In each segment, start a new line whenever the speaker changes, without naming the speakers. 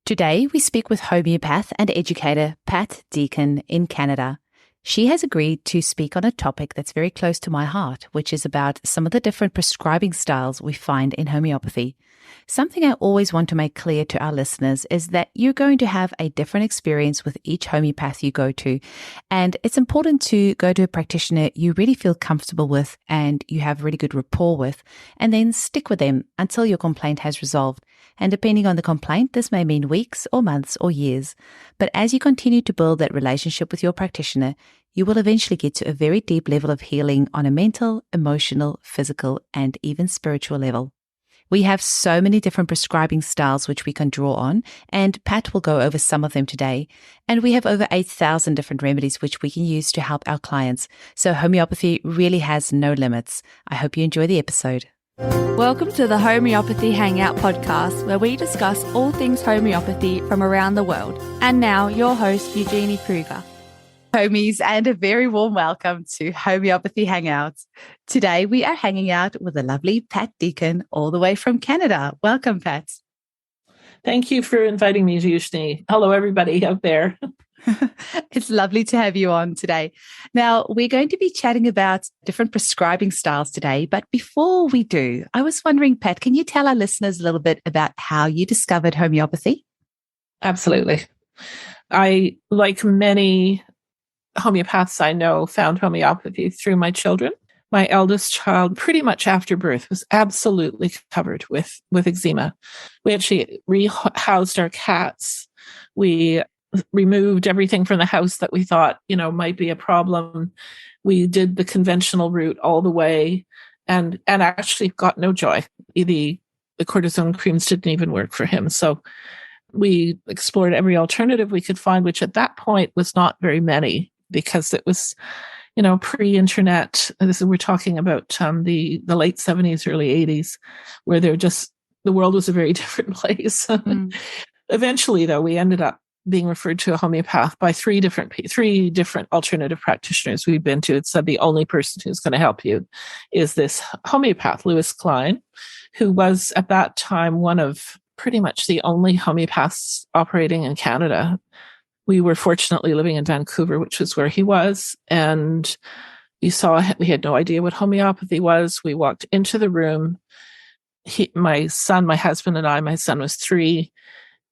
Today, we speak with homeopath and educator Pat Deacon in Canada. She has agreed to speak on a topic that's very close to my heart, which is about some of the different prescribing styles we find in homeopathy. Something I always want to make clear to our listeners is that you're going to have a different experience with each homeopath you go to, and it's important to go to a practitioner you really feel comfortable with and you have really good rapport with, and then stick with them until your complaint has resolved. And depending on the complaint, this may mean weeks or months or years. But as you continue to build that relationship with your practitioner, you will eventually get to a very deep level of healing on a mental, emotional, physical, and even spiritual level. We have so many different prescribing styles which we can draw on, and Pat will go over some of them today. And we have over 8,000 different remedies which we can use to help our clients. So homeopathy really has no limits. I hope you enjoy the episode.
Welcome to the Homeopathy Hangout podcast, where we discuss all things homeopathy from around the world. And now, your host, Eugenie Kruger.
Homies, and a very warm welcome to Homeopathy Hangouts. Today, we are hanging out with the lovely Pat Deacon, all the way from Canada. Welcome, Pat.
Thank you for inviting me, Eugenie. Hello, everybody out there.
It's lovely to have you on today. Now, we're going to be chatting about different prescribing styles today. But before we do, I was wondering, Pat, can you tell our listeners a little bit about how you discovered homeopathy?
Absolutely. I, like many homeopaths I know, found homeopathy through my children. My eldest child, pretty much after birth, was absolutely covered with eczema. We actually rehoused our cats. We removed everything from the house that we thought, might be a problem. We did the conventional route all the way and actually got no joy. The cortisone creams didn't even work for him. So we explored every alternative we could find, which at that point was not very many because it was, pre-internet. We're talking about the late 70s, early 80s, where the world was a very different place. Eventually, though, we ended up being referred to a homeopath by three different alternative practitioners we've been to. It said the only person who's going to help you is this homeopath, Louis Klein, who was at that time one of pretty much the only homeopaths operating in Canada. We were fortunately living in Vancouver, which was where he was, and we had no idea what homeopathy was. We walked into the room. My husband and I, my son was 3.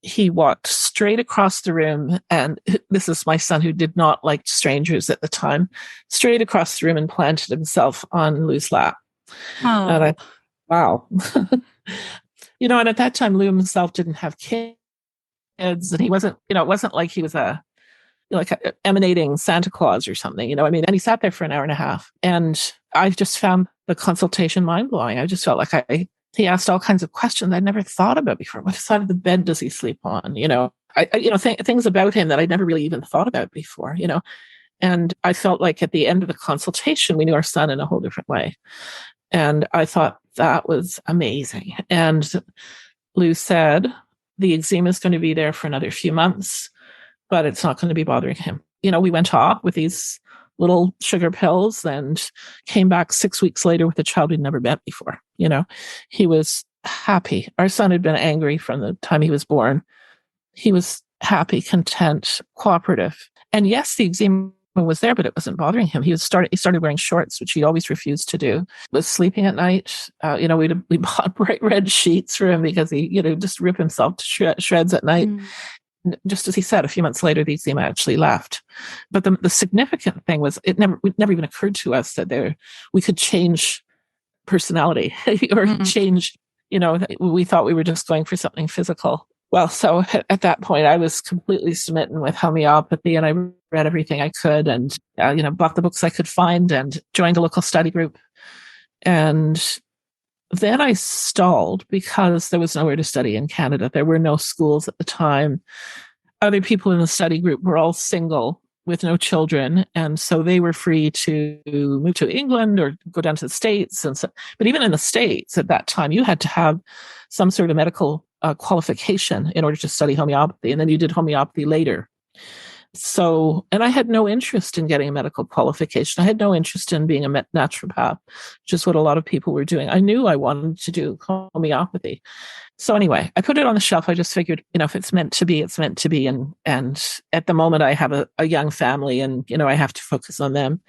He walked straight across the room, and this is my son who did not like strangers at the time, straight across the room and planted himself on Lou's lap.
Oh.
And wow. And at that time, Lou himself didn't have kids, and he wasn't, it wasn't like he was emanating Santa Claus or something, and he sat there for an hour and a half, and I just found the consultation mind-blowing. I just felt like he asked all kinds of questions I'd never thought about before. What side of the bed does he sleep on? Things about him that I'd never really even thought about before, And I felt like at the end of the consultation, we knew our son in a whole different way. And I thought that was amazing. And Lou said, the eczema is going to be there for another few months, but it's not going to be bothering him. We went off with these little sugar pills and came back 6 weeks later with a child we'd never met before. He was happy. Our son had been angry from the time he was born. He was happy, content, cooperative. And yes, the eczema was there, but it wasn't bothering him. He started wearing shorts, which he always refused to do. Was sleeping at night. We bought bright red sheets for him because he, just rip himself to shreds at night. Just as he said, a few months later, the eczema actually left. But the significant thing was it never even occurred to us that we could change personality or change, we thought we were just going for something physical. Well, so at that point, I was completely smitten with homeopathy, and I read everything I could and, bought the books I could find and joined a local study group. And then I stalled because there was nowhere to study in Canada. There were no schools at the time. Other people in the study group were all single with no children. And so they were free to move to England or go down to the States. But even in the States at that time, you had to have some sort of medical qualification in order to study homeopathy. And then you did homeopathy later. So, and I had no interest in getting a medical qualification. I had no interest in being a naturopath, which is what a lot of people were doing. I knew I wanted to do homeopathy. So anyway, I put it on the shelf. I just figured, if it's meant to be, it's meant to be. And at the moment I have a young family and, I have to focus on them.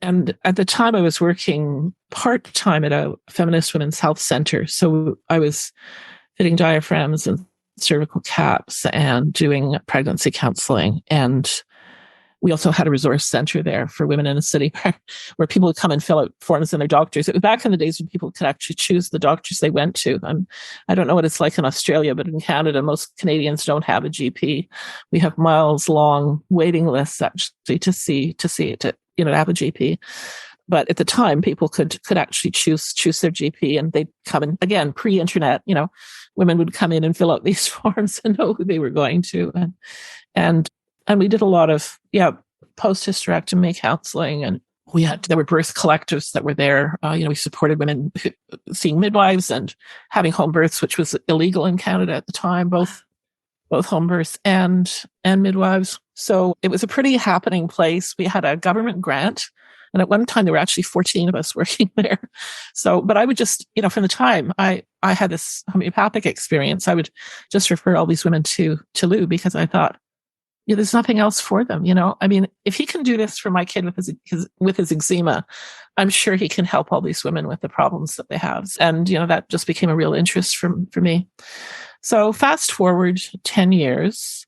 And at the time I was working part-time at a feminist women's health center. So I was fitting diaphragms and cervical caps and doing pregnancy counseling. And we also had a resource center there for women in the city where people would come and fill out forms in their doctors. It was back in the days when people could actually choose the doctors they went to. I don't know what it's like in Australia, but in Canada, most Canadians don't have a GP. We have miles long waiting lists actually to have a GP. But at the time, people could actually choose their GP, and they'd come in, again, pre-internet, women would come in and fill out these forms and know who they were going to. And we did a lot of, post-hysterectomy counseling, and there were birth collectives that were there. We supported women seeing midwives and having home births, which was illegal in Canada at the time, both home births and midwives. So it was a pretty happening place. We had a government grant. And at one time, there were actually 14 of us working there. So, but I would just, from the time I had this homeopathic experience, I would just refer all these women to Lou, because I thought, there's nothing else for them. If he can do this for my kid with his eczema, I'm sure he can help all these women with the problems that they have. And, that just became a real interest for me. So fast forward 10 years,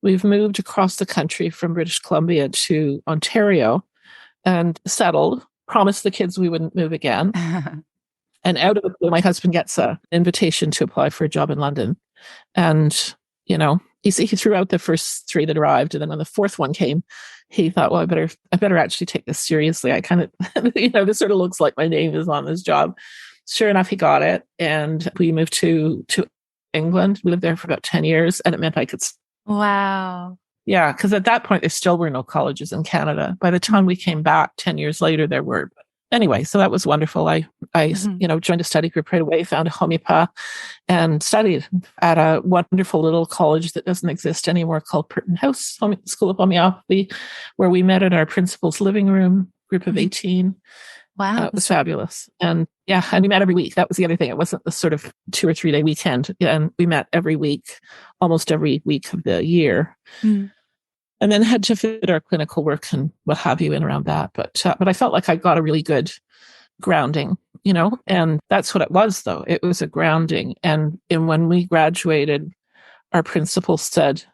we've moved across the country from British Columbia to Ontario and settled, promised the kids we wouldn't move again. And out of the blue, my husband gets an invitation to apply for a job in London. And, he threw out the first 3 that arrived. And then when the 4th one came, he thought, well, I better actually take this seriously. I kind of, this sort of looks like my name is on this job. Sure enough, he got it. And we moved to England. We lived there for about 10 years, and it meant I could.
Wow. Yeah,
because at that point, there still were no colleges in Canada. By the time we came back 10 years later, there were. Anyway, so that was wonderful. I joined a study group right away, found a homeopath, and studied at a wonderful little college that doesn't exist anymore called Purton House School of Homeopathy, where we met in our principal's living room, group of 18.
Wow.
It was fabulous. And we met every week. That was the other thing. It wasn't the sort of 2 or 3 day weekend. And we met every week, almost every week of the year. Mm. And then had to fit our clinical work and what have you in around that. But I felt like I got a really good grounding, and that's what it was, though. It was a grounding. And when we graduated, our principal said,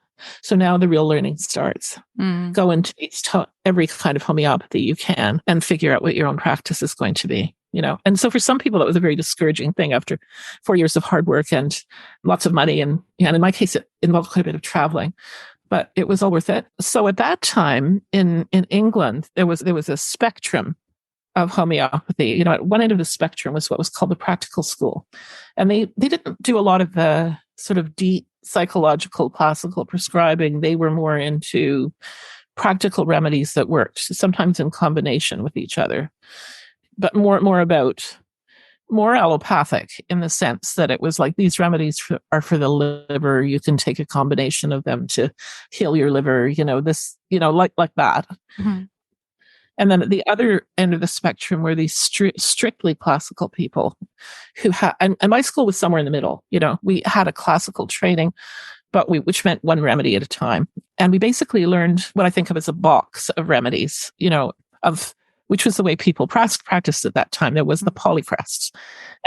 so now the real learning starts. Mm. Go into every kind of homeopathy you can and figure out what your own practice is going to be, And so for some people, that was a very discouraging thing after 4 years of hard work and lots of money. And in my case, it involved quite a bit of traveling. But it was all worth it. So at that time in England, there was a spectrum of homeopathy. At one end of the spectrum was what was called the practical school. And they didn't do a lot of the sort of deep psychological classical prescribing. They were more into practical remedies that worked, sometimes in combination with each other, but more allopathic in the sense that it was like these remedies are for the liver. You can take a combination of them to heal your liver, like that. Mm-hmm. And then at the other end of the spectrum were these strictly classical people who had, and my school was somewhere in the middle. We had a classical training, but which meant one remedy at a time. And we basically learned what I think of as a box of remedies, which was the way people practiced at that time. There was the polycrests.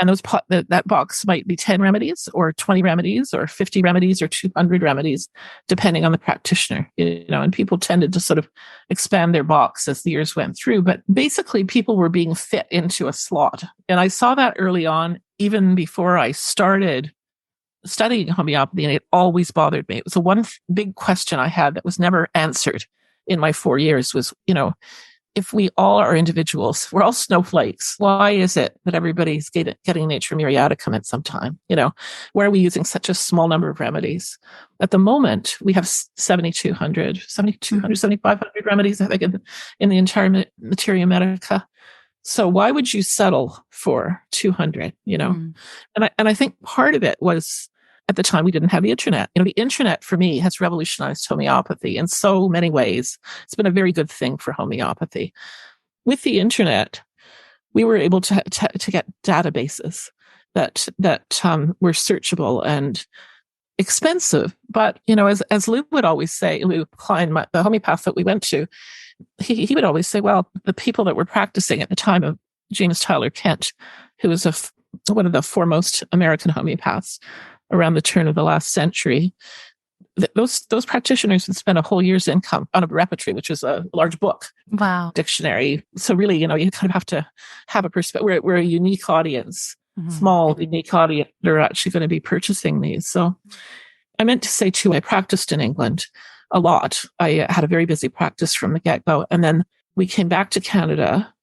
And that box might be 10 remedies or 20 remedies or 50 remedies or 200 remedies, depending on the practitioner, and people tended to sort of expand their box as the years went through. But basically, people were being fit into a slot. And I saw that early on, even before I started studying homeopathy, and it always bothered me. It was the one big question I had that was never answered in my 4 years was, if we all are individuals, we're all snowflakes, why is it that everybody's getting nature muriaticum at some time? Why are we using such a small number of remedies? At the moment, we have 7,500 remedies, I think, in the entire Materia Medica. So why would you settle for 200, And I think part of it was At the time, we didn't have the internet. The internet for me has revolutionized homeopathy in so many ways. It's been a very good thing for homeopathy. With the internet, we were able to get databases that were searchable and expensive. But, as Lou would always say, Lou Klein, the homeopath that we went to, he would always say, well, the people that were practicing at the time of James Tyler Kent, who was one of the foremost American homeopaths around the turn of the last century, those practitioners would spend a whole year's income on a repertory, which is a large book.
Wow.
Dictionary. So really, you kind of have to have a perspective. We're a unique audience, small, unique audience that are actually going to be purchasing these. So I meant to say too, I practiced in England a lot. I had a very busy practice from the get-go. And then we came back to Canada,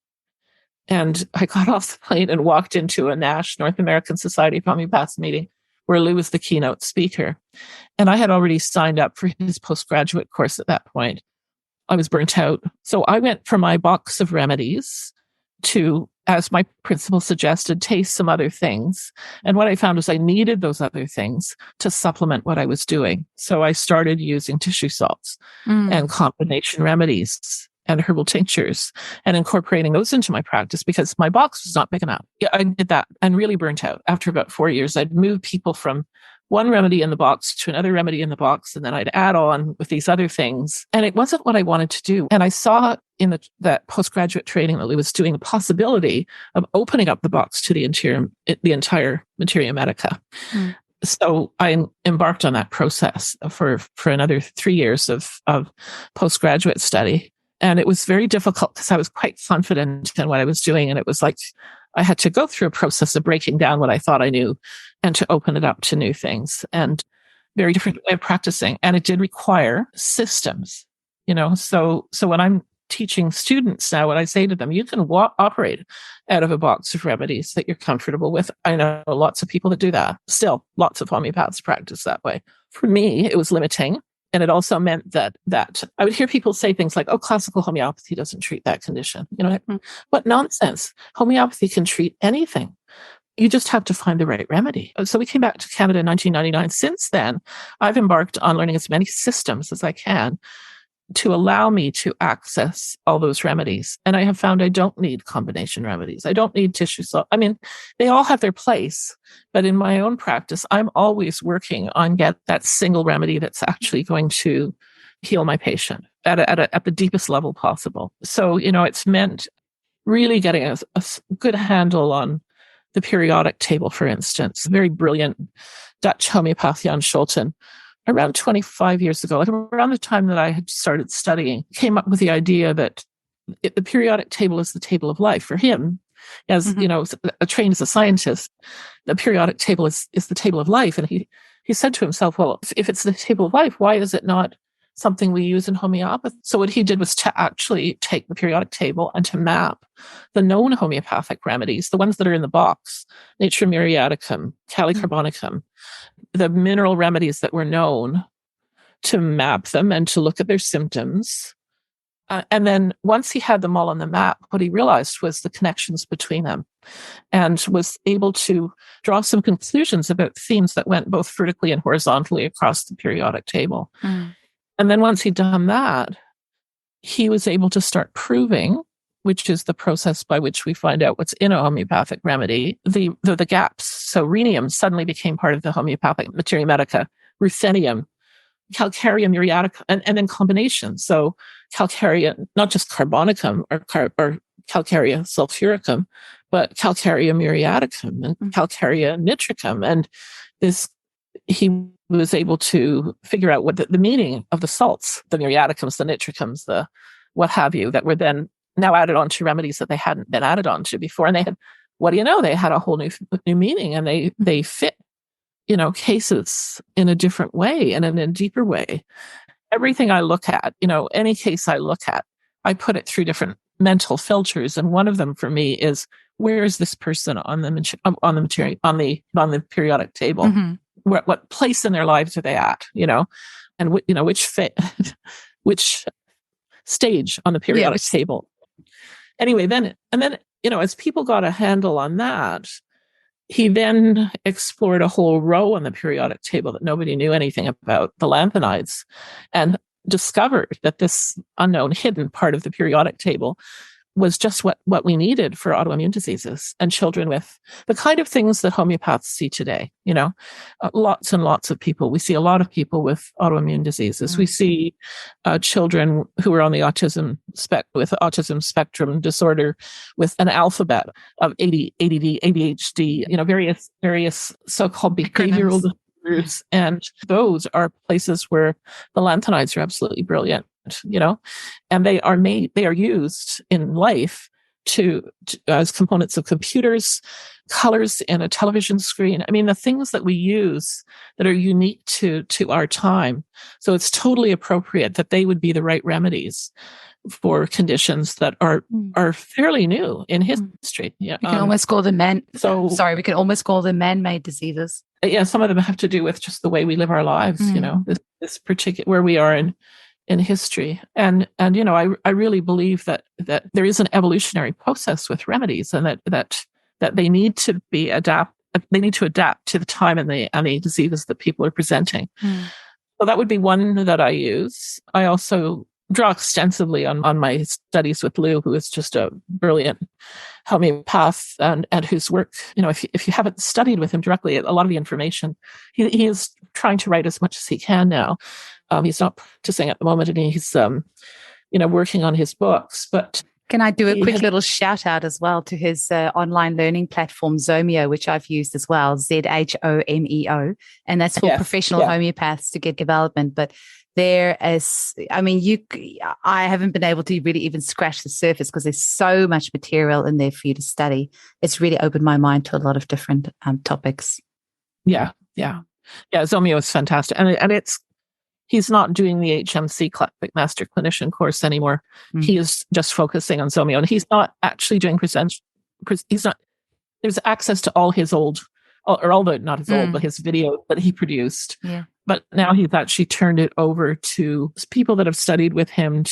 and I got off the plane and walked into a North American Society of Homeopaths meeting where Lou was the keynote speaker. And I had already signed up for his postgraduate course at that point. I was burnt out. So I went for my box of remedies to, as my principal suggested, taste some other things. And what I found was I needed those other things to supplement what I was doing. So I started using tissue salts and combination remedies and herbal tinctures and incorporating those into my practice because my box was not big enough. Yeah, I did that and really burnt out. After about 4 years, I'd move people from one remedy in the box to another remedy in the box, and then I'd add on with these other things. And it wasn't what I wanted to do. And I saw in that postgraduate training that Lou was doing the possibility of opening up the box to the entire Materia Medica. So I embarked on that process for another 3 years of postgraduate study. And it was very difficult because I was quite confident in what I was doing. And it was like I had to go through a process of breaking down what I thought I knew and to open it up to new things, and very different way of practicing. And it did require systems, So when I'm teaching students now, what I say to them, you can operate out of a box of remedies that you're comfortable with. I know lots of people that do that. Still, lots of homeopaths practice that way. For me, it was limiting. And it also meant that I would hear people say things like, oh, classical homeopathy doesn't treat that condition. What nonsense. Homeopathy can treat anything. You just have to find the right remedy. So we came back to Canada in 1999. Since then, I've embarked on learning as many systems as I can to allow me to access all those remedies. And I have found I don't need combination remedies. I don't need tissue salt. I mean, they all have their place, but in my own practice, I'm always working on get that single remedy that's actually going to heal my patient at the deepest level possible. So, it's meant really getting a good handle on the periodic table, for instance. Very brilliant Dutch homeopath Jan Scholten, around 25 years ago, like around the time that I had started studying, came up with the idea that the periodic table is the table of life. For him, as trained as a scientist, the periodic table is the table of life. And he said to himself, well, if it's the table of life, why is it not something we use in homeopathy? So what he did was to actually take the periodic table and to map the known homeopathic remedies, the ones that are in the box, Natura muriaticum, Kali carbonicum, the mineral remedies that were known, to map them and to look at their symptoms. And then once he had them all on the map, what he realized was the connections between them, and was able to draw some conclusions about themes that went both vertically and horizontally across the periodic table. And then once he'd done that, he was able to start proving, which is the process by which we find out what's in a homeopathic remedy, the gaps. So rhenium suddenly became part of the homeopathic Materia Medica, ruthenium, Calcarea muriaticum, and then combinations. So Calcarea, not just carbonicum or Calcarea sulfuricum, but Calcarea muriaticum and Calcarea nitricum. And he was able to figure out what the meaning of the salts, the muriaticums, the nitricums, the what have you, that were then now added on to remedies that they hadn't been added on to before. And they had, what do you know, they had a whole new meaning, and they fit, cases in a different way and in a deeper way. Everything I look at, any case I look at, I put it through different mental filters. And one of them for me is, where is this person on the periodic table? What place in their lives are they at? And which which stage on the periodic table. Anyway, then as people got a handle on that, he then explored a whole row on the periodic table that nobody knew anything about, the lanthanides, and discovered that this unknown hidden part of the periodic table was just what we needed for autoimmune diseases and children with the kind of things that homeopaths see today. Lots and lots of people. We see a lot of people with autoimmune diseases. We see children who are on the autism spectrum disorder with an alphabet of ADD, ADHD, various so-called behavioral disorders. And those are places where the lanthanides are absolutely brilliant. And they are used in life as components of computers, colors in a television screen. I mean, the things that we use that are unique to our time. So it's totally appropriate that they would be the right remedies for conditions that are fairly new in history. Yeah,
we can almost call them we can almost call them man-made diseases.
Yeah, some of them have to do with just the way we live our lives. This particular where we are in history. And I really believe that there is an evolutionary process with remedies, and that they need to adapt to the time and the diseases that people are presenting. So that would be one that I use. I also draw extensively on my studies with Lou, who is just a brilliant homeopath, and whose work, if you haven't studied with him directly, a lot of the information, he is trying to write as much as he can now. He's not practicing at the moment, and he's, working on his books. But
can I do a quick little shout out as well to his online learning platform, Zomeo, which I've used as well, ZHOMEO, and that's for professional homeopaths to get development. But I haven't been able to really even scratch the surface because there's so much material in there for you to study. It's really opened my mind to a lot of different topics.
Yeah. Zomeo is fantastic, and he's not doing the HMC Master Clinician course anymore. He is just focusing on Zomeo, and he's not actually doing there's access to all his old, not his old, but his video that he produced. Yeah. But now he's actually turned it over to people that have studied with him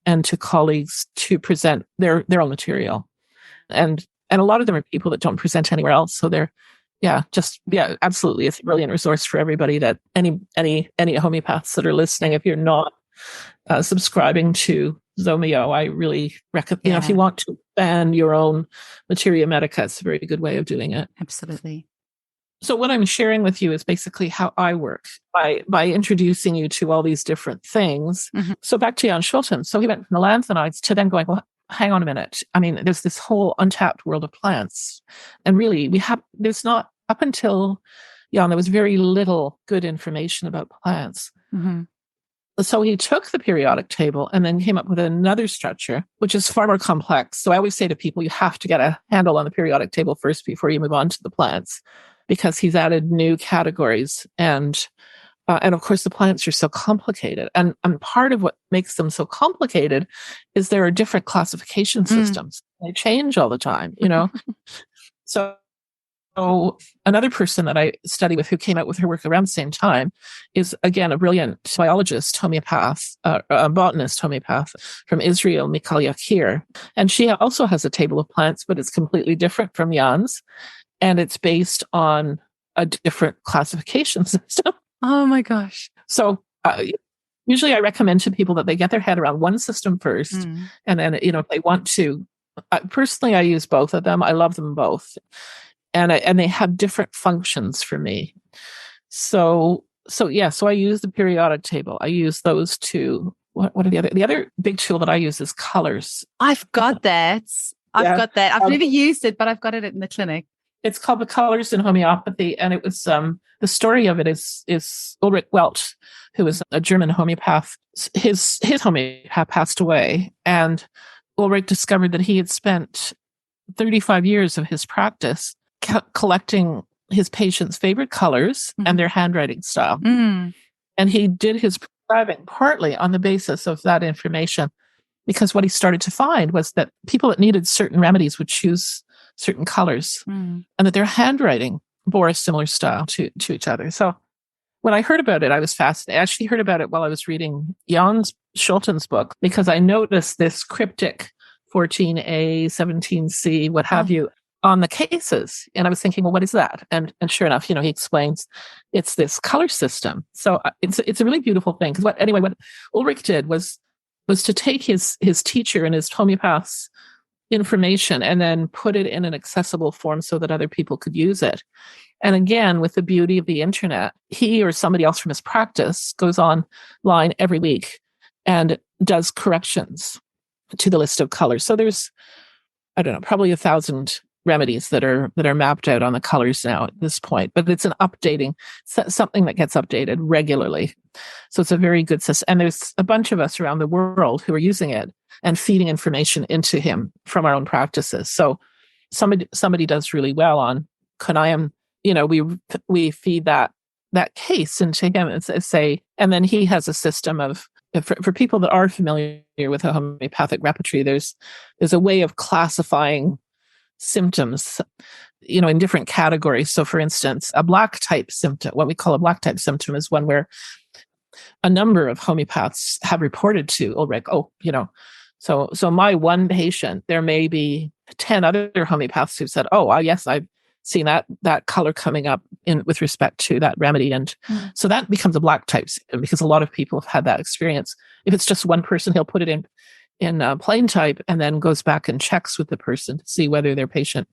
and to colleagues to present their own material. And a lot of them are people that don't present anywhere else. So they're, absolutely. It's a brilliant resource for everybody, that any homeopaths that are listening, if you're not subscribing to Zomeo, I really recommend, if you want to expand your own materia medica, it's a very good way of doing it.
Absolutely.
So what I'm sharing with you is basically how I work by introducing you to all these different things. Mm-hmm. So back to Jan Schulten. So he went from the lanthanides to then going, well, hang on a minute. I mean, there's this whole untapped world of plants. And really, there's not, up until Jan, there was very little good information about plants. Mm-hmm. So he took the periodic table and then came up with another structure, which is far more complex. So I always say to people, you have to get a handle on the periodic table first before you move on to the plants, because he's added new categories. And of course, the plants are so complicated. And part of what makes them so complicated is there are different classification systems. They change all the time, So another person that I study with who came out with her work around the same time is, again, a brilliant biologist, homeopath, a botanist homeopath from Israel, Michal Yakir. And she also has a table of plants, but it's completely different from Jan's. And it's based on a different classification system.
Oh my gosh.
So usually I recommend to people that they get their head around one system first. And then, if they want to, personally, I use both of them. I love them both. And they have different functions for me. So I use the periodic table. I use those two. What are the other big tool that I use is colors.
I've got that. I've never used it, but I've got it in the clinic.
It's called The Colors in Homeopathy, and it was the story of it is Ulrich Welch, who was a German homeopath. His homeopath passed away, and Ulrich discovered that he had spent 35 years of his practice collecting his patients' favorite colors and their handwriting style. And he did his prescribing partly on the basis of that information, because what he started to find was that people that needed certain remedies would choose certain colors, and that their handwriting bore a similar style to each other. So when I heard about it, I was fascinated. I actually heard about it while I was reading Jan Schulten's book, because I noticed this cryptic 14A, 17C, what have you, on the cases. And I was thinking, well, what is that? And sure enough, he explains it's this color system. So it's a really beautiful thing. Because what Ulrich did was to take his teacher and his homeopaths information and then put it in an accessible form so that other people could use it. And again, with the beauty of the internet, he or somebody else from his practice goes online every week and does corrections to the list of colors. So there's, I don't know, probably 1,000 remedies that are mapped out on the colors now at this point, but it's an updating, something that gets updated regularly. So it's a very good system. And there's a bunch of us around the world who are using it and feeding information into him from our own practices. So somebody does really well on Kanayam, we feed that case into him and say, and then he has a system of, for people that are familiar with a homeopathic repertory, there's a way of classifying symptoms, in different categories. So for instance, a black type symptom, what we call a black type symptom, is one where a number of homeopaths have reported to Ulrich, so my one patient, there may be 10 other homeopaths who've said, yes, I've seen that color coming up with respect to that remedy. And so that becomes a black type symptom because a lot of people have had that experience. If it's just one person, he'll put it in plain type and then goes back and checks with the person to see whether their patient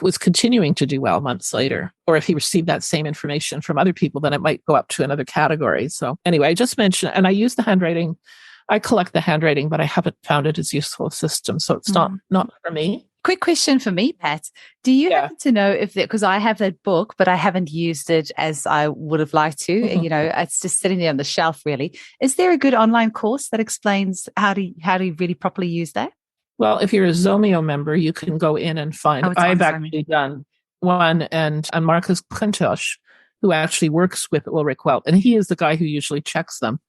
was continuing to do well months later, or if he received that same information from other people, then it might go up to another category. So anyway, I just mentioned, and I use the handwriting. I collect the handwriting, but I haven't found it as useful a system. So it's not for me.
Quick question for me, Pat. Do you happen to know if because I have that book, but I haven't used it as I would have liked to, it's just sitting there on the shelf really. Is there a good online course that explains how to really properly use that?
Well, if you're a Zomeo member, you can go in and find, I've actually done one, and Marcus Quintosh, who actually works with Ulrich Weldt, and he is the guy who usually checks them.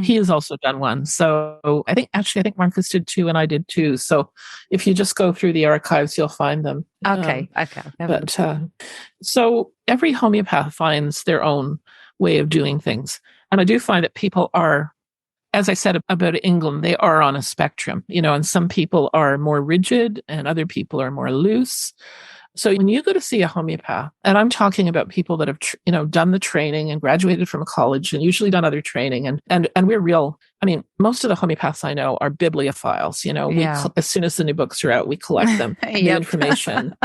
He has also done one. So I think Marcus did two and I did two. So if you just go through the archives, you'll find them.
Okay.
But so every homeopath finds their own way of doing things. And I do find that people are, as I said about England, they are on a spectrum, and some people are more rigid and other people are more loose. So when you go to see a homeopath, and I'm talking about people that have, done the training and graduated from college and usually done other training, and we're real. I mean, most of the homeopaths I know are bibliophiles. As soon as the new books are out, we collect them, the information.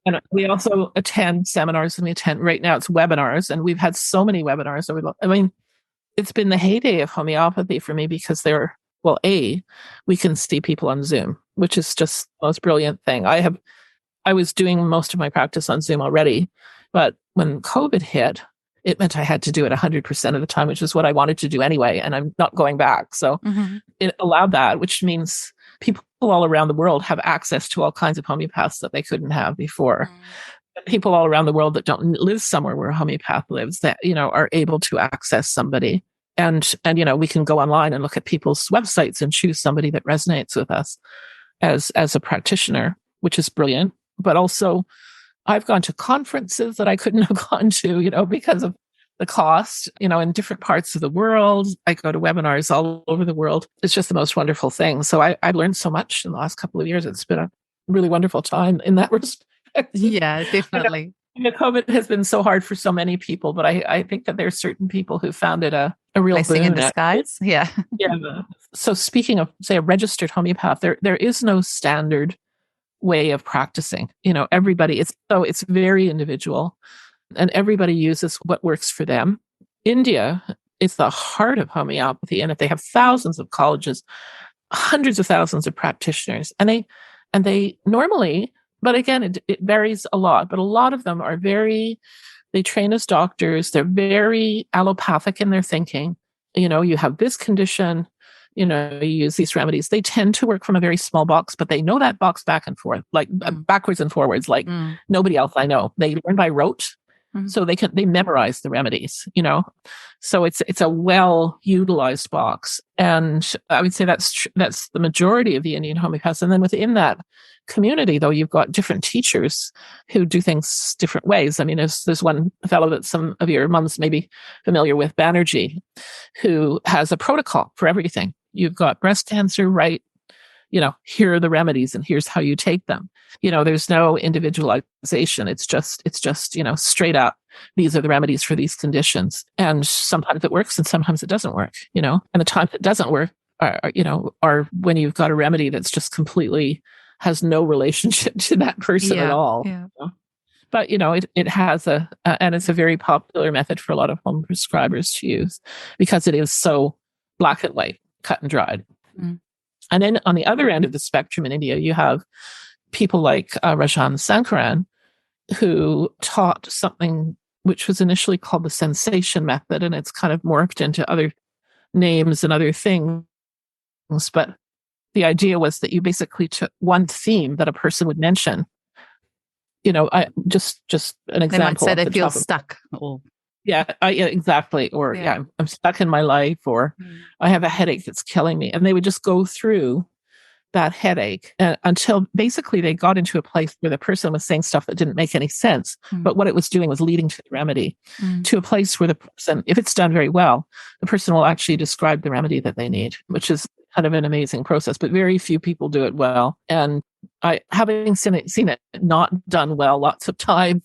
And we also attend seminars, and we attend, right now it's webinars, and we've had so many webinars. It's been the heyday of homeopathy for me because we can see people on Zoom, which is just the most brilliant thing. I was doing most of my practice on Zoom already, but when COVID hit, it meant I had to do it 100% of the time, which is what I wanted to do anyway, and I'm not going back. So it allowed that, which means people all around the world have access to all kinds of homeopaths that they couldn't have before. People all around the world that don't live somewhere where a homeopath lives, that, are able to access somebody. And we can go online and look at people's websites and choose somebody that resonates with us as a practitioner, which is brilliant. But also, I've gone to conferences that I couldn't have gone to, because of the cost, in different parts of the world. I go to webinars all over the world. It's just the most wonderful thing. So I've learned so much in the last couple of years. It's been a really wonderful time in that respect.
Yeah, definitely.
COVID has been so hard for so many people, but I think that there are certain people who found it a real
blessing in disguise. Yeah.
So speaking of, say, a registered homeopath, there is no standard way of practicing. Everybody, it's very individual, and everybody uses what works for them. India is the heart of homeopathy, and if they have thousands of colleges, hundreds of thousands of practitioners, and they normally, but again, it varies a lot, but a lot of them are they train as doctors. They're very allopathic in their thinking. You have this condition, you use these remedies. They tend to work from a very small box, but they know that box back and forth, like backwards and forwards, like nobody else I know. They learn by rote, so they memorize the remedies, So it's a well utilized box, and I would say that's the majority of the Indian homeopaths. And then within that community, though, you've got different teachers who do things different ways. I mean, there's one fellow that some of your mums may be familiar with, Banerjee, who has a protocol for everything. You've got breast cancer, right? here are the remedies and here's how you take them. There's no individualization. It's just, straight up, these are the remedies for these conditions. And sometimes it works and sometimes it doesn't work, and the times it doesn't work are when you've got a remedy that's just completely has no relationship to that person at all.
Yeah.
But, it has and it's a very popular method for a lot of home prescribers to use because it is so black and white, cut and dried.
Mm.
And then on the other end of the spectrum in India, you have people like Rajan Sankaran, who taught something which was initially called the sensation method, and it's kind of morphed into other names and other things. But the idea was that you basically took one theme that a person would mention. I just an example.
They might say they feel
stuck.
stuck. Or
Yeah, exactly. Or I'm stuck in my life, or I have a headache that's killing me. And they would just go through that headache until basically they got into a place where the person was saying stuff that didn't make any sense. But what it was doing was leading to the remedy, to a place where the person, if it's done very well, the person will actually describe the remedy that they need, which is kind of an amazing process. But very few people do it well. And having seen it not done well lots of times,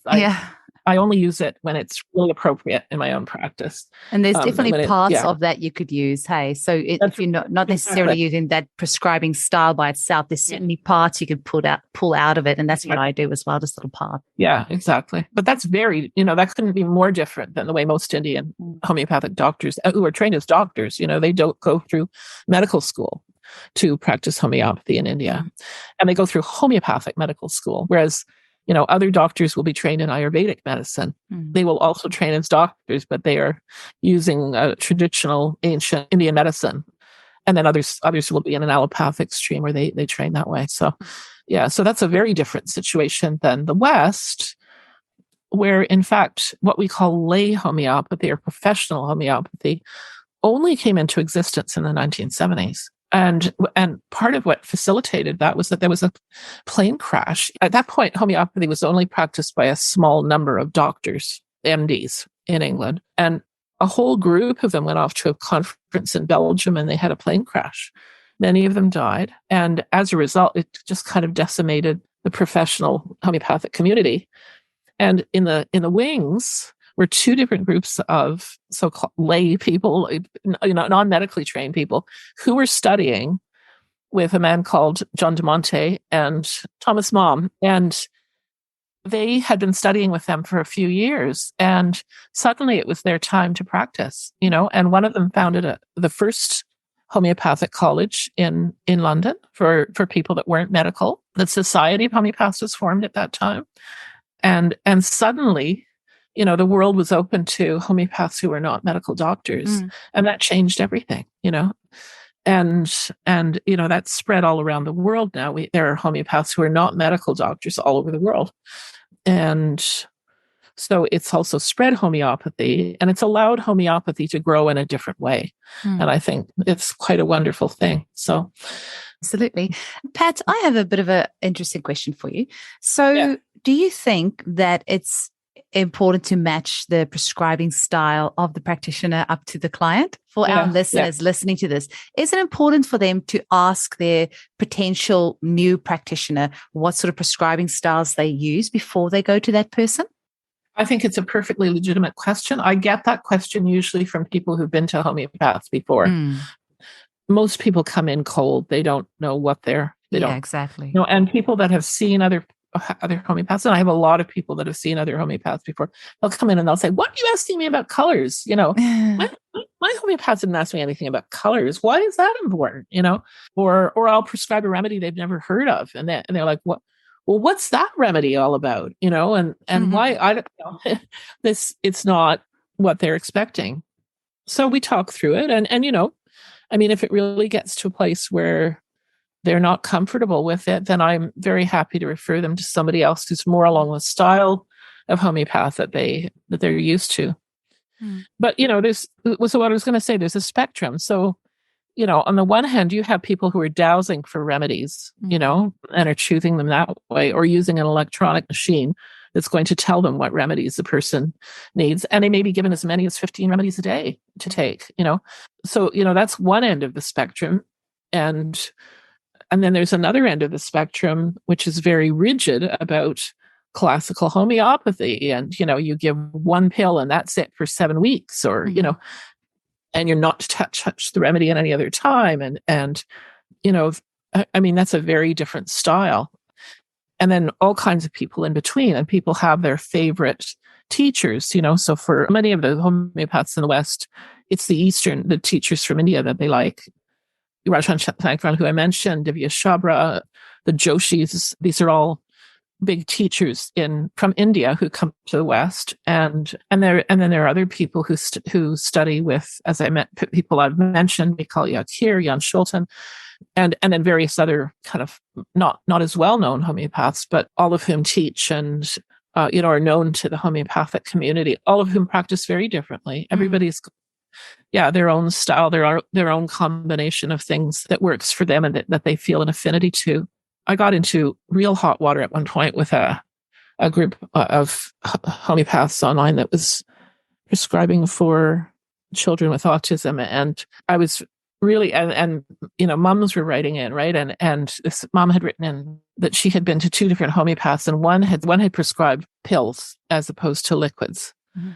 I only use it when it's really appropriate in my own practice.
And there's definitely parts of that you could use. Hey, so if you're not necessarily using that prescribing style by itself, there's certainly parts you could pull out of it. And that's what I do as well, just little parts.
Yeah, exactly. But that's very, that couldn't be more different than the way most Indian homeopathic doctors who are trained as doctors, they don't go through medical school to practice homeopathy in India. And they go through homeopathic medical school, whereas other doctors will be trained in Ayurvedic medicine. They will also train as doctors, but they are using traditional ancient Indian medicine. And then others will be in an allopathic stream where they train that way. So, so that's a very different situation than the West, where in fact, what we call lay homeopathy or professional homeopathy only came into existence in the 1970s. And part of what facilitated that was that there was a plane crash. At that point, homeopathy was only practiced by a small number of doctors, MDs in England. And a whole group of them went off to a conference in Belgium and they had a plane crash. Many of them died. And as a result, it just kind of decimated the professional homeopathic community. And in the wings were two different groups of so-called lay people, non-medically trained people, who were studying with a man called John de Monte and Thomas Malm. And they had been studying with them for a few years. And suddenly it was their time to practice, and one of them founded the first homeopathic college in London for people that weren't medical. The Society of Homeopaths was formed at that time. And suddenly, the world was open to homeopaths who were not medical doctors. And that changed everything, and that spread all around the world now. There are homeopaths who are not medical doctors all over the world. And so it's also spread homeopathy, and it's allowed homeopathy to grow in a different way. And I think it's quite a wonderful thing. So
absolutely. Pat, I have a bit of an interesting question for you. So do you think that it's important to match the prescribing style of the practitioner up to the client? For our listeners listening to this, is it important for them to ask their potential new practitioner what sort of prescribing styles they use before they go to that person?
I think it's a perfectly legitimate question. I get that question usually from people who've been to homeopaths before. Most people come in cold. They don't know what they don't.
Exactly.
And people that have seen other homeopaths, and I have a lot of people that have seen other homeopaths before, they'll come in and they'll say, "What are you asking me about colors? My homeopath didn't ask me anything about colors. Why is that important?" Or I'll prescribe a remedy they've never heard of, and they're like, "What? Well, what's that remedy all about?" And why I don't know. It's not what they're expecting. So we talk through it, and if it really gets to a place where they're not comfortable with it, then I'm very happy to refer them to somebody else who's more along the style of homeopath that they're used to. But so what I was going to say, there's a spectrum. So on the one hand, you have people who are dowsing for remedies, and are choosing them that way, or using an electronic machine that's going to tell them what remedies the person needs, and they may be given as many as 15 remedies a day to take. So that's one end of the spectrum, and And then there's another end of the spectrum, which is very rigid about classical homeopathy. And, you give one pill and that's it for 7 weeks, or, and you're not to touch the remedy at any other time. And, that's a very different style. And then all kinds of people in between, and people have their favorite teachers, so for many of the homeopaths in the West, it's the teachers from India that they like. Rajan Sankran, who I mentioned, Divya Chabra, the Joshis, these are all big teachers from India who come to the West, and then there are other people who study with, as I met people I've mentioned, Mikhail Yakir, Jan Schulten, and then various other kind of not as well known homeopaths, but all of whom teach and are known to the homeopathic community. All of whom practice very differently. Everybody's their own style, their own combination of things that works for them and that they feel an affinity to. I got into real hot water at one point with a group of homeopaths online that was prescribing for children with autism. And I was really, and moms were writing in, right? And this mom had written in that she had been to 2 different homeopaths, and one had prescribed pills as opposed to liquids. Mm-hmm.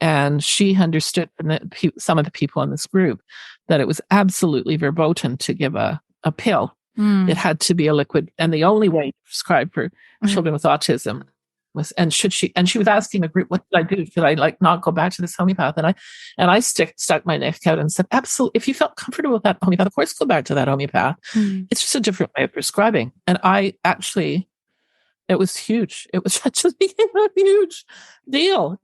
And she understood from some of the people in this group that it was absolutely verboten to give a pill. It had to be a liquid, and the only way to prescribe for children with autism was, and she was asking the group, what did I do? Should I not go back to this homeopath? And I stuck my neck out and said, absolutely, if you felt comfortable with that homeopath, of course, go back to that homeopath. It's just a different way of prescribing. And it was huge. It was just became a huge deal,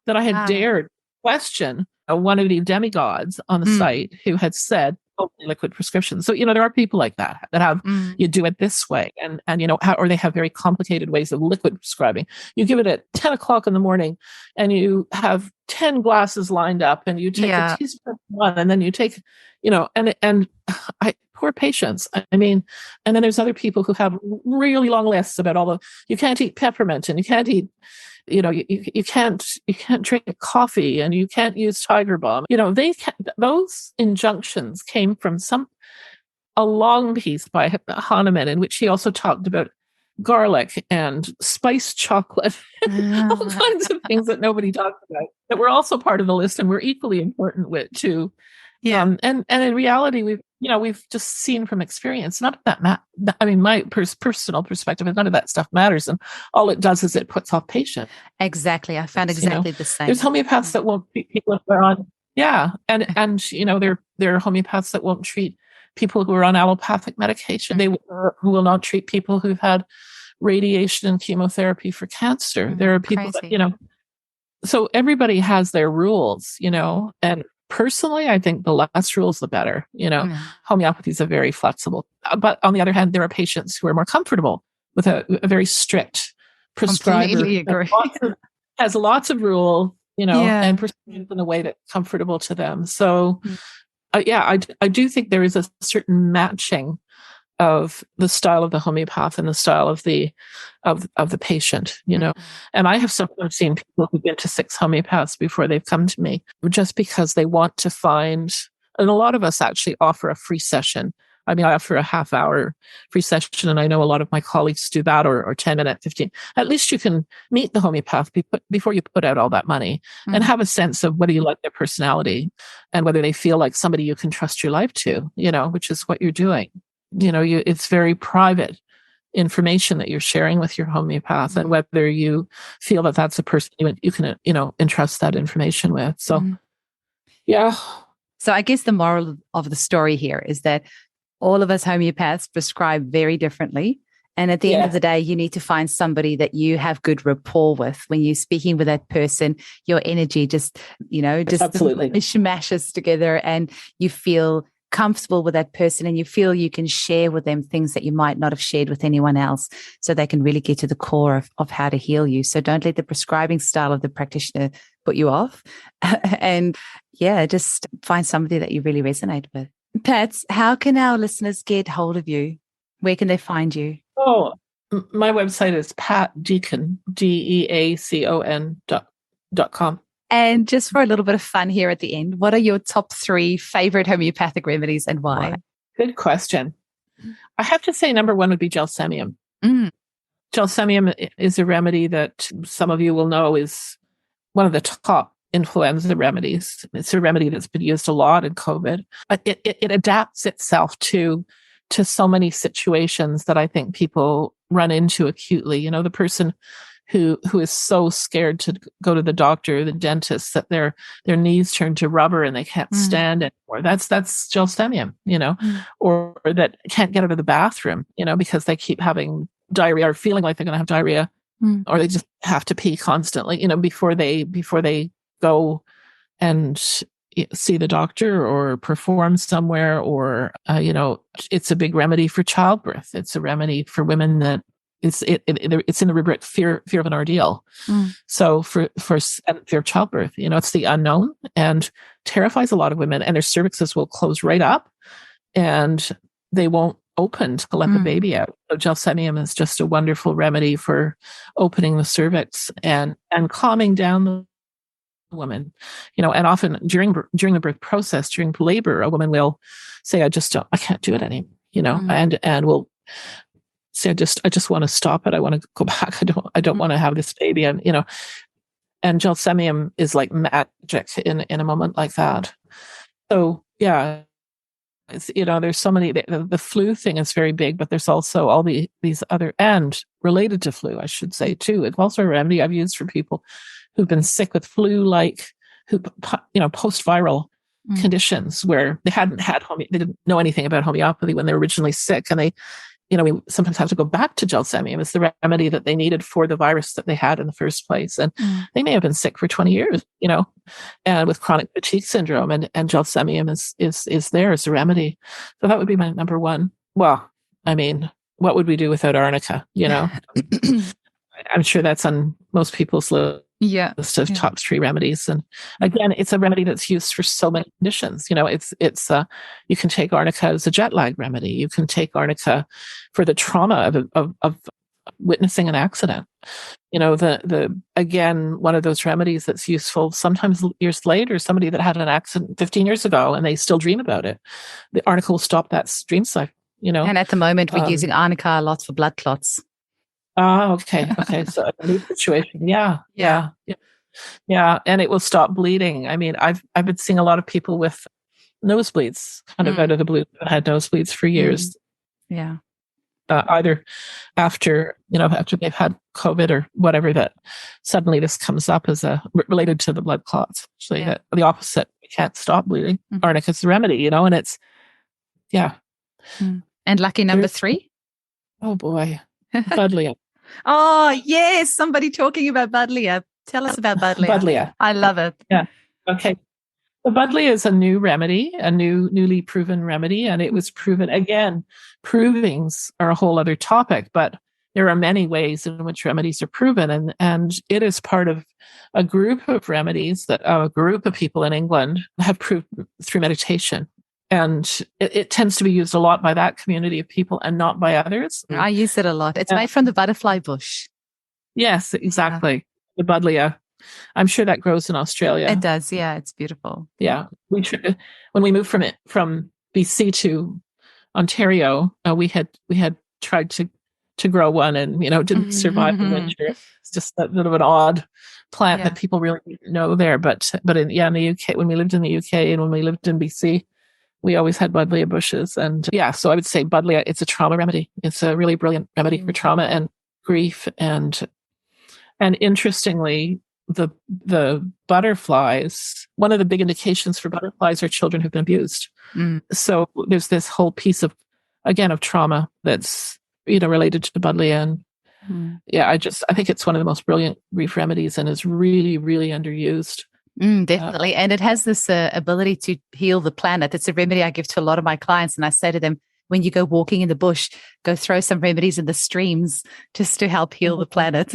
that I had dared question one of the demigods on the site who had said liquid prescription. So, there are people like that have, you do it this way and or they have very complicated ways of liquid prescribing. You give it at 10 o'clock in the morning and you have 10 glasses lined up and you take a teaspoon of one and then you take, poor patients. And then there's other people who have really long lists about you can't eat peppermint and you can't eat, you can't drink coffee and you can't use Tiger Balm. Those injunctions came from a long piece by Hahnemann in which he also talked about garlic and spiced chocolate, all kinds of things that nobody talked about that were also part of the list and were equally important too. Yeah. And in reality, we've just seen from experience, none of that my personal perspective is none of that stuff matters. And all it does is it puts off patients.
Exactly. I found exactly the same.
There's homeopaths that won't treat people who are on, and there are homeopaths that won't treat people who are on allopathic medication. They will not treat people who've had radiation and chemotherapy for cancer. There are people that, so everybody has their rules, and personally, I think the less rules, the better. Homeopathy is a very flexible. But on the other hand, there are patients who are more comfortable with a very strict prescriber.
Completely agree.
Has lots of rules, and prescribes in a way that's comfortable to them. So, I do think there is a certain matching of the style of the homeopath and the style of the patient, And I have sometimes seen people who've been to 6 homeopaths before they've come to me, just because they want to find, and a lot of us actually offer a free session. I offer a half-hour free session, and I know a lot of my colleagues do that, or 10-minute, 15. At least you can meet the homeopath before you put out all that money and have a sense of whether you like their personality and whether they feel like somebody you can trust your life to, which is what you're doing. It's very private information that you're sharing with your homeopath, and whether you feel that that's a person you can, entrust that information with. So,
So I guess the moral of the story here is that all of us homeopaths prescribe very differently. And at the end of the day, you need to find somebody that you have good rapport with. When you're speaking with that person, your energy just
absolutely
smashes together and you feel comfortable with that person and you feel you can share with them things that you might not have shared with anyone else, so they can really get to the core of how to heal you. So don't let the prescribing style of the practitioner put you off. And just find somebody that you really resonate with. Pat, how can our listeners get hold of you? Where can they find you?
Oh, my website is Pat Deacon, DEACON.com.
And just for a little bit of fun here at the end, what are your top 3 favorite homeopathic remedies and why?
Good question. I have to say number one would be gelsemium.
Mm.
Gelsemium is a remedy that some of you will know is one of the top influenza remedies. It's a remedy that's been used a lot in COVID. But it adapts itself to so many situations that I think people run into acutely. You know, the person who is so scared to go to the doctor, the dentist, that their knees turn to rubber and they can't stand anymore. That's gelsemium, you know, or that can't get out of the bathroom, you know, because they keep having diarrhea or feeling like they're going to have diarrhea, or they just have to pee constantly, you know, before they go and see the doctor or perform somewhere, or you know, it's a big remedy for childbirth. It's a remedy for women that it's in the rubric fear of an ordeal. So for fear of childbirth, you know, it's the unknown and terrifies a lot of women, and their cervixes will close right up and they won't open to let the baby out. So gelsemium is just a wonderful remedy for opening the cervix and calming down the woman, you know. And often during the birth process, during labor, a woman will say, I can't do it anymore, you know, and will say, I just want to stop it. I want to go back. I don't want to have this baby. And, you know, and gelsemium is like magic in a moment like that. So yeah, it's, you know, there's so many, the flu thing is very big, but there's also all these other, and related to flu, I should say too. It's also a remedy I've used for people who've been sick with flu-like, you know, post-viral conditions where they they didn't know anything about homeopathy when they were originally sick. And they, you know, we sometimes have to go back to gelsemium. It's the remedy that they needed for the virus that they had in the first place. And they may have been sick for 20 years, you know, and with chronic fatigue syndrome, and gelsemium is there as a remedy. So that would be my number one. Well, I mean, what would we do without arnica, you know? I'm sure that's on most people's list of top 3 remedies. And again, it's a remedy that's used for so many conditions. You know, it's you can take arnica as a jet lag remedy. You can take arnica for the trauma of witnessing an accident. You know, again, one of those remedies that's useful sometimes years later, somebody that had an accident 15 years ago and they still dream about it. The arnica will stop that dream cycle, you know.
And at the moment, we're using arnica a lot for blood clots.
Oh, okay. So a new situation. Yeah. And it will stop bleeding. I mean, I've been seeing a lot of people with nosebleeds, kind of out of the blue, that had nosebleeds for years.
Yeah.
Either after they've had COVID or whatever, that suddenly this comes up as related to the blood clots. Actually, the opposite. You can't stop bleeding. Arnica's the remedy, you know, and it's,
And lucky number 3?
Oh boy. Buddleia.
Oh, yes. Somebody talking about Buddleia. Tell us about Buddleia.
Buddleia.
I love it.
Yeah. Okay. The Buddleia is a new remedy, a newly proven remedy. And it was proven, again, provings are a whole other topic, but there are many ways in which remedies are proven. And it is part of a group of remedies that a group of people in England have proved through meditation. And it tends to be used a lot by that community of people and not by others.
I use it a lot. It's made from the butterfly bush. Yes,
exactly. The Buddleia. I'm sure that grows in Australia.
It does. Yeah, it's beautiful.
Yeah. When we moved from BC to Ontario, we had tried to grow one, and, you know, it didn't survive the winter. It's just a bit of an odd plant that people really didn't know there. But in the UK, when we lived in the UK and when we lived in BC, we always had Buddleia bushes. And so I would say Buddleia, it's a trauma remedy. It's a really brilliant remedy for trauma and grief. And interestingly, the butterflies, one of the big indications for butterflies are children who've been abused. So there's this whole piece of trauma that's, you know, related to Buddleia. And I think it's one of the most brilliant grief remedies and is really, really underused.
Definitely. And it has this ability to heal the planet. It's a remedy I give to a lot of my clients. And I say to them, when you go walking in the bush, go throw some remedies in the streams just to help heal the planet.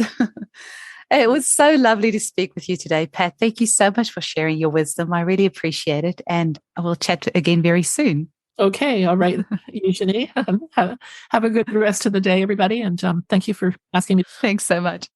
It was so lovely to speak with you today, Pat. Thank you so much for sharing your wisdom. I really appreciate it. And I will chat again very soon.
Okay. All right, Eugenie. Have a good rest of the day, everybody. And thank you for asking me.
Thanks so much.